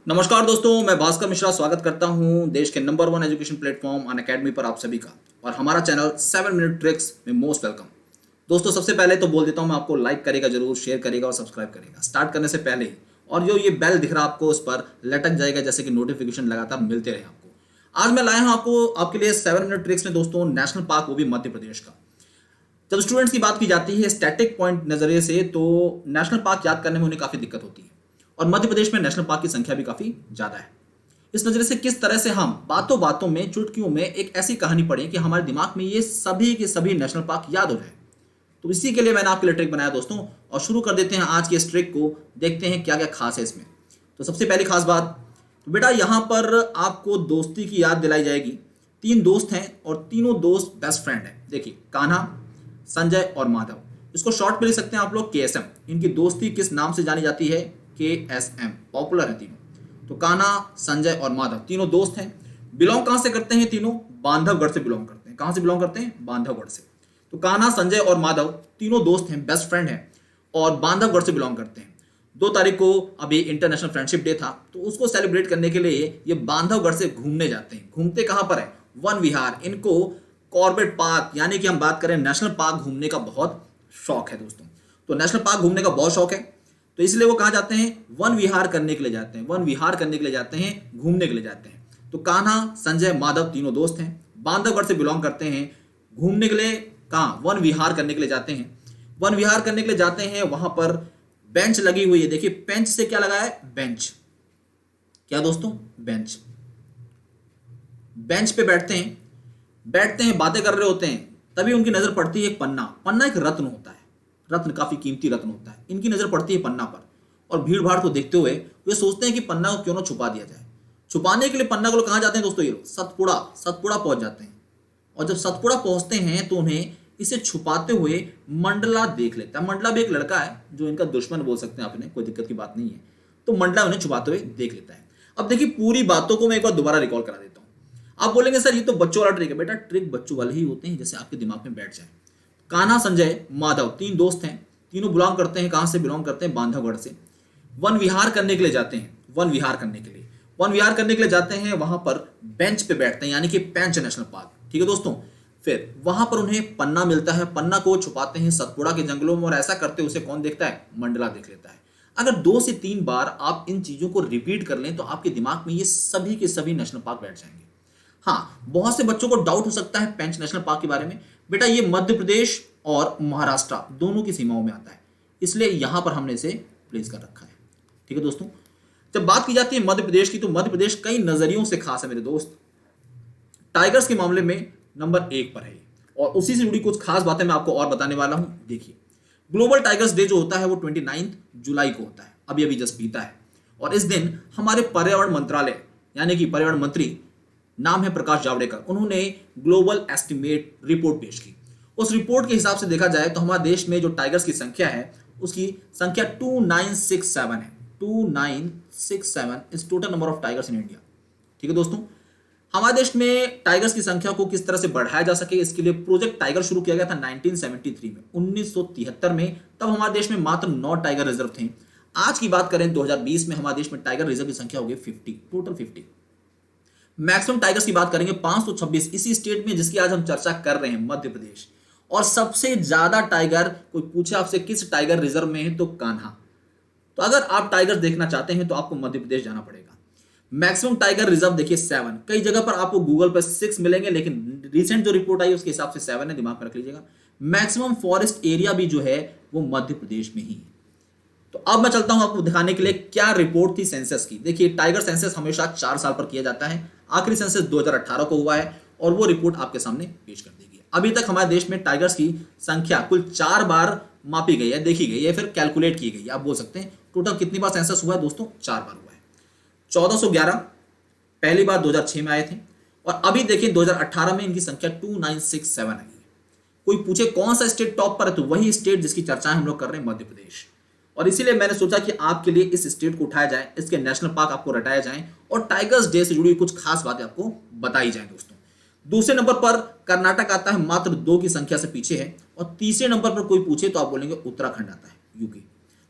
नमस्कार दोस्तों, मैं भास्कर मिश्रा स्वागत करता हूं देश के नंबर 1 एजुकेशन प्लेटफॉर्म अनअकैडमी पर आप सभी का और हमारा चैनल 7 मिनट ट्रिक्स में मोस्ट वेलकम। दोस्तों, सबसे पहले तो बोल देता हूं मैं आपको लाइक करेगा जरूर, शेयर करेगा और सब्सक्राइब करेगा स्टार्ट करने से पहले ही। और जो ये बेल दिख रहा है आपको, उस पर लटक जाएगा जैसे कि नोटिफिकेशन लगातार मिलते रहे आपको। आज मैं लाया हूं आपको आपके लिए 7 मिनट ट्रिक्स में दोस्तों नेशनल पार्क, वो भी मध्य प्रदेश का। जब स्टूडेंट्स की बात की जाती है स्टैटिक पॉइंट नजरिए से, तो नेशनल पार्क याद करने में उन्हें काफी दिक्कत होती है और मध्य प्रदेश में नेशनल पार्क की संख्या भी काफी ज्यादा है। इस नजरिए से किस तरह से हम बातों बातों में, चुटकियों में एक ऐसी कहानी पढ़ें कि हमारे दिमाग में ये सभी के सभी नेशनल पार्क याद हो जाए। तो इसी के लिए मैंने आपके लिए ट्रिक बनाया दोस्तों, और शुरू कर देते हैं आज के इस ट्रिक को। देखते हैं क्या क्या खास है इसमें। तो सबसे पहली खास बात, तो बेटा यहां पर आपको दोस्ती की याद दिलाई जाएगी। 3 दोस्त हैं और तीनों दोस्त बेस्ट फ्रेंड हैं। देखिए, कान्हा, संजय और माधव। इसको शॉर्ट में लिख सकते हैं आप लोग KSM। इनकी दोस्ती किस नाम से जानी जाती है? KSM। पॉपुलर है तीनों। तो कान्हा, संजय और माधव तीनों दोस्त हैं। बिलोंग कहां से करते हैं? तीनों बांधवगढ़ से बिलोंग करते हैं। कहां से बिलोंग करते हैं? बांधवगढ़ से। तो कान्हा, संजय और माधव तीनों दोस्त हैं, बेस्ट फ्रेंड हैं और बांधवगढ़ से बिलोंग करते हैं। 2 तारीख को अभी इंटरनेशनल फ्रेंडशिप डे था, तो उसको सेलिब्रेट करने के लिए ये बांधवगढ़ से घूमने जाते हैं। घूमते कहां पर है? वन विहार। इनको कॉर्बेट पार्क, यानी कि हम बात करें नेशनल पार्क, घूमने का बहुत शौक है दोस्तों। तो नेशनल पार्क घूमने का बहुत शौक है, तो इसलिए वो कहाँ जाते हैं? वन विहार करने के लिए जाते हैं। वन विहार करने के लिए जाते हैं, घूमने के लिए जाते हैं। तो कान्हा, संजय, माधव तीनों दोस्त हैं, बांधवगढ़ से बिलोंग करते हैं। घूमने के लिए कहाँ? वन विहार करने के लिए जाते हैं। वन विहार करने के लिए जाते हैं, वहां पर बेंच लगी हुई है। देखिए, बेंच से क्या लगा है? बेंच। क्या दोस्तों? बेंच। बेंच पे बैठते हैं, बातें कर रहे होते हैं। तभी उनकी नजर पड़ती है एक पन्ना। पन्ना एक रत्न होता है, रत्न काफी कीमती रत्न होता है। इनकी नजर पड़ती है पन्ना पर, और भीड़ भाड़ को देखते हुए वे सोचते हैं कि पन्ना को क्यों ना छुपा दिया जाए। छुपाने के लिए पन्ना को लोग कहां जाते हैं दोस्तों? ये लोग सतपुड़ा पहुंच जाते हैं। और जब सतपुड़ा पहुंचते हैं तो उन्हें इसे छुपाते हुए मंडला देख लेता है। मंडला भी एक लड़का है जो इनका दुश्मन बोल सकते हैं आपने, कोई दिक्कत की बात नहीं है। तो मंडला उन्हें छुपाते हुए देख लेता है। अब देखिए, पूरी बातों को मैं एक बार दोबारा रिकॉल करा देता हूं। आप बोलेंगे सर ये तो बच्चों वाला ट्रिक है। बेटा, ट्रिक बच्चों वाले ही होते हैं जैसे आपके दिमाग में बैठ जाए। कान्हा, संजय, माधव 3 दोस्त हैं। तीनों बिलोंग करते हैं, कहां से बिलोंग करते हैं? बांधवगढ़ से। वन विहार करने के लिए जाते हैं। वन विहार करने के लिए जाते हैं, वहां पर बेंच पे बैठते हैं, यानी कि पेंच नेशनल पार्क। ठीक है दोस्तों। फिर वहां पर उन्हें पन्ना मिलता है। पन्ना को छुपाते हैं सतपुड़ा के जंगलों में, और ऐसा करते उसे कौन देखता है? मंडला देख लेता है। अगर 2 से 3 बार आप इन चीजों को रिपीट कर लें तो आपके दिमाग में ये सभी के सभी नेशनल पार्क बैठ जाएंगे। हाँ, बहुत से बच्चों को डाउट हो सकता है पेंच नेशनल पार्क के बारे में। बेटा, ये मध्य प्रदेश और महाराष्ट्र दोनों की सीमाओं में आता है, इसलिए यहां पर हमने इसे प्लेस कर रखा है। ठीक है दोस्तों। जब बात की जाती है मध्य प्रदेश की, तो मध्य प्रदेश कई नजरियों से खास है मेरे दोस्त। टाइगर्स के मामले में नंबर 1 पर है, और उसी से जुड़ी कुछ खास बातें मैं आपको और बताने वाला हूं। देखिए, ग्लोबल टाइगर्स डे जो होता है वो 29 जुलाई को होता है, अभी अभी जस्ट बीता है। और इस दिन हमारे पर्यावरण मंत्रालय, यानी कि पर्यावरण मंत्री, नाम है प्रकाश जावड़ेकर, उन्होंने ग्लोबल एस्टिमेट रिपोर्ट पेश की। उस रिपोर्ट के हिसाब से देखा जाए तो हमारे देश में जो टाइगर्स की संख्या है, उसकी संख्या 2967 है। 2967 is total number of tigers in India. ठीक है दोस्तों। हमारे देश में टाइगर्स की संख्या को किस तरह से बढ़ाया जा सके, इसके लिए प्रोजेक्ट टाइगर शुरू किया गया था 1973 में। 1973 में तब हमारे देश में मात्र 9 टाइगर रिजर्व थे। आज की बात करें 2020 में हमारे देश में टाइगर रिजर्व की संख्या हो गई 50, टोटल 50। मैक्सिमम टाइगर्स की बात करेंगे 526 इसी स्टेट में जिसकी आज हम चर्चा कर रहे हैं, मध्य प्रदेश। और सबसे ज्यादा टाइगर, कोई पूछे आपसे किस टाइगर रिजर्व में है, तो कान्हा। तो अगर आप टाइगर देखना चाहते हैं तो आपको मध्य प्रदेश जाना पड़ेगा। मैक्सिमम टाइगर रिजर्व देखिए 7। कई जगह पर आपको गूगल पर 6 मिलेंगे, लेकिन रिसेंट जो रिपोर्ट आई उसके हिसाब से 7 है, दिमाग में रख लीजिएगा। मैक्सिमम फॉरेस्ट एरिया भी जो है वो मध्य प्रदेश में ही है। तो अब मैं चलता हूं आपको दिखाने के लिए क्या रिपोर्ट थी सेंसस की। देखिए, टाइगर सेंसस हमेशा 4 साल पर किया जाता है। आखिरी सेंसस 2018 को हुआ है, और वो रिपोर्ट आपके सामने पेश कर दी गई। अभी तक हमारे देश में टाइगर्स की संख्या कुल 4 बार मापी गई है, देखी गई है, फिर कैलकुलेट की गई है। आप बोल सकते हैं टोटल कितनी बार सेंसस हुआ है दोस्तों? 4 बार हुआ है। 1411 पहली बार 2006 में आए थे, और अभी देखिए 2018 में इनकी संख्या 2967 आई है। कोई पूछे कौन सा स्टेट टॉप पर है, तो वही स्टेट जिसकी चर्चाएं हम लोग कर रहे हैं, मध्य प्रदेश। और इसीलिए मैंने सोचा कि आपके लिए इस स्टेट को उठाया जाए, इसके नेशनल पार्क आपको रटाया जाए, और टाइगर्स डे से जुड़ी कुछ खास बातें आपको बताई जाए दोस्तों। दूसरे नंबर पर कर्नाटक आता है, मात्र 2 की संख्या से पीछे है। और तीसरे नंबर पर कोई पूछे तो आप बोलेंगे उत्तराखंड आता है, यूपी।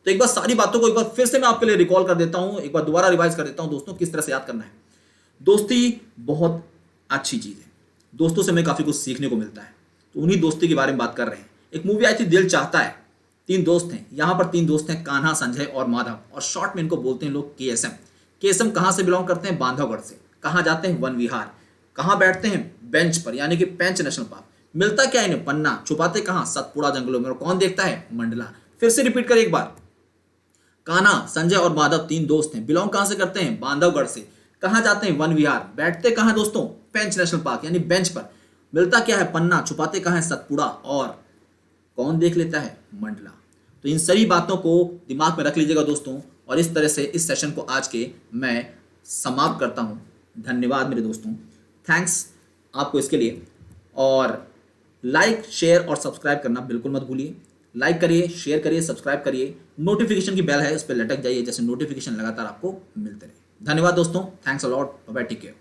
तो एक बार सारी बातों को एक बार फिर से मैं आपके लिए रिकॉल कर देता हूं, एक बार दोबारा रिवाइज कर देता हूं दोस्तों, किस तरह से याद करना है। दोस्ती बहुत अच्छी चीज है, दोस्तों से हमें काफी कुछ सीखने को मिलता है, तो उन्हीं दोस्ती के बारे में बात कर रहे हैं। एक मूवी आई थी दिल चाहता है, 3 दोस्त हैं, यहां पर 3 दोस्त हैं, कान्हा, संजय और माधव, और शॉर्ट में इनको बोलते हैं लोग केएसएम। केएसएम कहां से बिलोंग करते हैं? बांधवगढ़ से। कहां जाते हैं? वन विहार। कहां बैठते हैं? बेंच पर, यानी कि पेंच नेशनल पार्क। मिलता क्या इन्हें? पन्ना। छुपाते कहां? सतपुड़ा जंगलों में। और कौन देखता है? मंडला। फिर से रिपीट कर एक बार, कान्हा, संजय और माधव 3 दोस्त हैं, बिलोंग कहां से करते हैं? बांधवगढ़ से। कहां जाते हैं? वन विहार। बैठते कहां दोस्तों? पेंच नेशनल पार्क, यानी बेंच पर। मिलता क्या है? पन्ना। छुपाते कहां है? सतपुड़ा। और कौन देख लेता है? मंडला। तो इन सभी बातों को दिमाग में रख लीजिएगा दोस्तों, और इस तरह से इस सेशन को आज के मैं समाप्त करता हूं। धन्यवाद मेरे दोस्तों, थैंक्स आपको इसके लिए। और लाइक, शेयर और सब्सक्राइब करना बिल्कुल मत भूलिए। लाइक करिए, शेयर करिए, सब्सक्राइब करिए, नोटिफिकेशन की बेल है उस पर लटक जाइए, जैसे नोटिफिकेशन लगातार आपको मिलते रहे। धन्यवाद दोस्तों, thanks a lot, bye bye, take care.